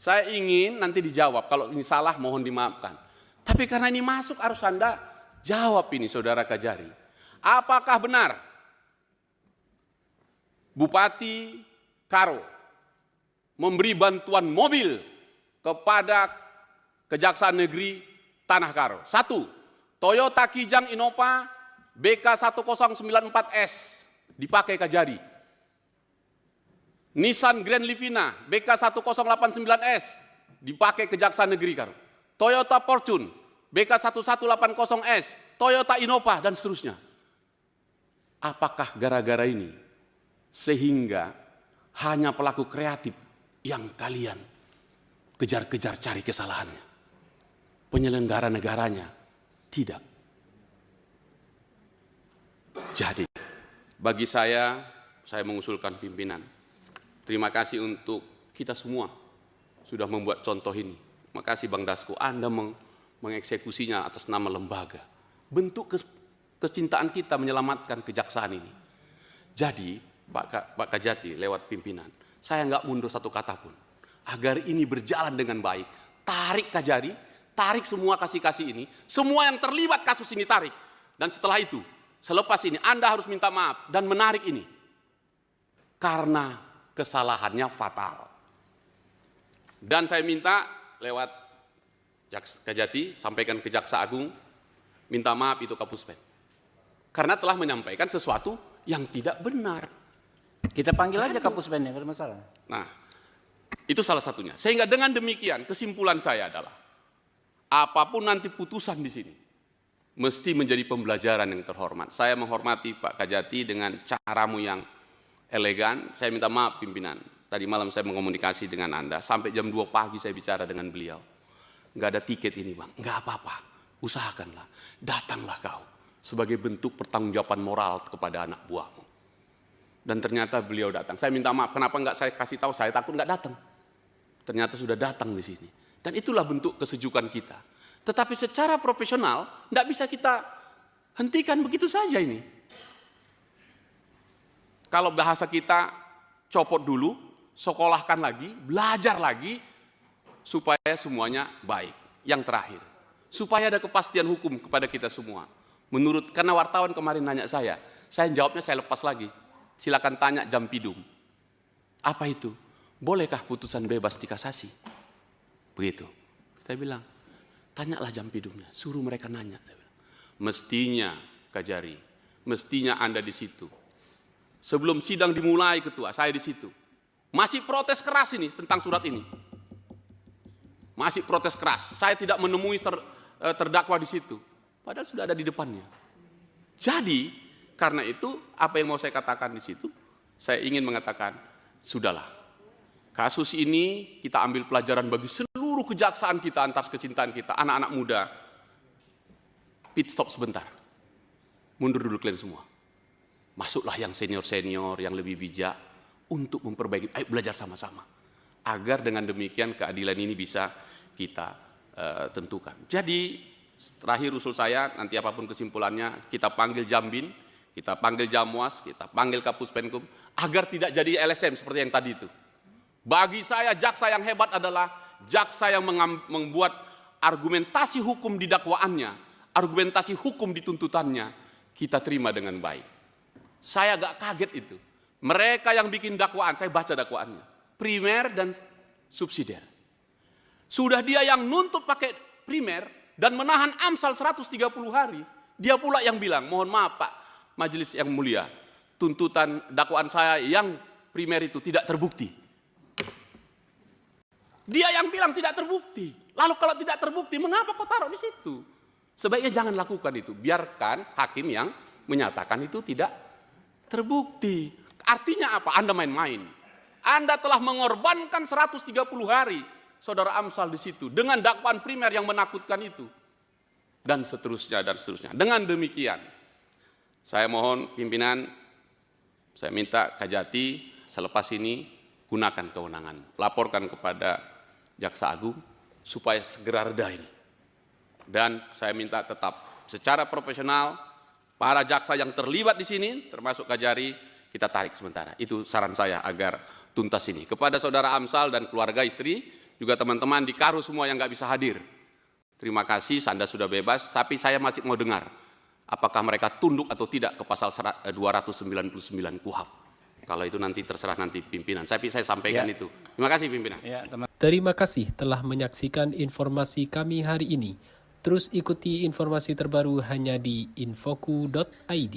Saya ingin nanti dijawab, kalau ini salah mohon dimaafkan. Tapi karena ini masuk harus Anda jawab ini Saudara Kajari. Apakah benar Bupati Karo memberi bantuan mobil kepada Kejaksaan Negeri Tanah Karo? 1. Toyota Kijang Innova BK1094S dipakai Kajari. Nissan Grand Livina BK1089S dipakai Kejaksaan Negeri Karo. Toyota Fortune BK1180S, Toyota Innova dan seterusnya. Apakah gara-gara ini sehingga hanya pelaku kreatif yang kalian kejar-kejar cari kesalahannya? Penyelenggara negaranya tidak. Jadi, bagi saya mengusulkan pimpinan. Terima kasih untuk kita semua sudah membuat contoh ini. Terima kasih Bang Dasko, Anda mengeksekusinya atas nama lembaga. Bentuk kecintaan kita menyelamatkan kejaksaan ini. Jadi, Pak Kajati lewat pimpinan, saya nggak mundur satu kata pun. Agar ini berjalan dengan baik. Tarik Kajari, tarik semua kasih-kasih ini. Semua yang terlibat kasus ini tarik. Dan setelah itu, selepas ini Anda harus minta maaf dan menarik ini. Karena kesalahannya fatal. Dan saya minta lewat Kajati, sampaikan ke Jaksa Agung, minta maaf itu Kapuspen. Karena telah menyampaikan sesuatu yang tidak benar. Kita panggil aja Kapuspen, ya, nggak ada masalah. Nah, itu salah satunya. Sehingga dengan demikian kesimpulan saya adalah, apapun nanti putusan di sini, mesti menjadi pembelajaran yang terhormat. Saya menghormati Pak Kajati dengan caramu yang elegan. Saya minta maaf pimpinan. Tadi malam saya mengomunikasi dengan Anda. Sampai jam 2 pagi saya bicara dengan beliau. Nggak ada tiket ini Bang. Nggak apa-apa. Usahakanlah. Datanglah kau. Sebagai bentuk pertanggungjawaban moral kepada anak buahmu. Dan ternyata beliau datang. Saya minta maaf. Kenapa nggak saya kasih tahu? Saya takut nggak datang. Ternyata sudah datang di sini. Dan itulah bentuk kesejukan kita. Tetapi secara profesional, nggak bisa kita hentikan begitu saja ini. Kalau bahasa kita, copot dulu, sekolahkan lagi, belajar lagi, supaya semuanya baik. Yang terakhir, supaya ada kepastian hukum kepada kita semua. Karena wartawan kemarin nanya saya jawabnya saya lepas lagi. Silakan tanya Jampidum. Apa itu? Bolehkah putusan bebas dikasasi? Begitu. Saya bilang, tanyalah Jampidumnya, suruh mereka nanya. Mestinya Kajari, mestinya Anda di situ. Sebelum sidang dimulai ketua, saya di situ. Masih protes keras ini tentang surat ini. Masih protes keras. Saya tidak menemui terdakwa di situ. Padahal sudah ada di depannya. Jadi, karena itu apa yang mau saya katakan di situ, saya ingin mengatakan, sudahlah. Kasus ini kita ambil pelajaran bagi seluruh kejaksaan kita, antar kecintaan kita, anak-anak muda. Pit stop sebentar. Mundur dulu kalian semua. Masuklah yang senior-senior, yang lebih bijak untuk memperbaiki. Ayo belajar sama-sama. Agar dengan demikian keadilan ini bisa kita tentukan. Jadi terakhir usul saya, nanti apapun kesimpulannya, kita panggil Jambin, kita panggil Jamwas, kita panggil Kapuspenkum, agar tidak jadi LSM seperti yang tadi itu. Bagi saya jaksa yang hebat adalah jaksa yang membuat argumentasi hukum di dakwaannya, argumentasi hukum di tuntutannya, kita terima dengan baik. Saya agak kaget itu. Mereka yang bikin dakwaan, saya baca dakwaannya. Primer dan subsidiar. Sudah dia yang nuntut pakai primer dan menahan Amsal 130 hari. Dia pula yang bilang, mohon maaf Pak Majelis yang mulia, tuntutan dakwaan saya yang primer itu tidak terbukti. Dia yang bilang tidak terbukti. Lalu kalau tidak terbukti, mengapa kau taruh di situ? Sebaiknya jangan lakukan itu. Biarkan hakim yang menyatakan itu tidak terbukti. Artinya apa? Anda main-main. Anda telah mengorbankan 130 hari saudara Amsal di situ dengan dakwaan primer yang menakutkan itu. Dan seterusnya dan seterusnya. Dengan demikian, saya mohon pimpinan, saya minta Kajati selepas ini gunakan kewenangan. Laporkan kepada Jaksa Agung supaya segera reda ini. Dan saya minta tetap secara profesional para jaksa yang terlibat di sini, termasuk Kajari, kita tarik sementara. Itu saran saya agar tuntas ini. Kepada saudara Amsal dan keluarga istri, juga teman-teman di Karu semua yang nggak bisa hadir. Terima kasih, Anda sudah bebas, tapi saya masih mau dengar apakah mereka tunduk atau tidak ke pasal 299 KUHP. Kalau itu nanti terserah nanti pimpinan. Saya sampaikan itu. Terima kasih pimpinan. Terima kasih telah menyaksikan informasi kami hari ini. Terus ikuti informasi terbaru hanya di infoku.id.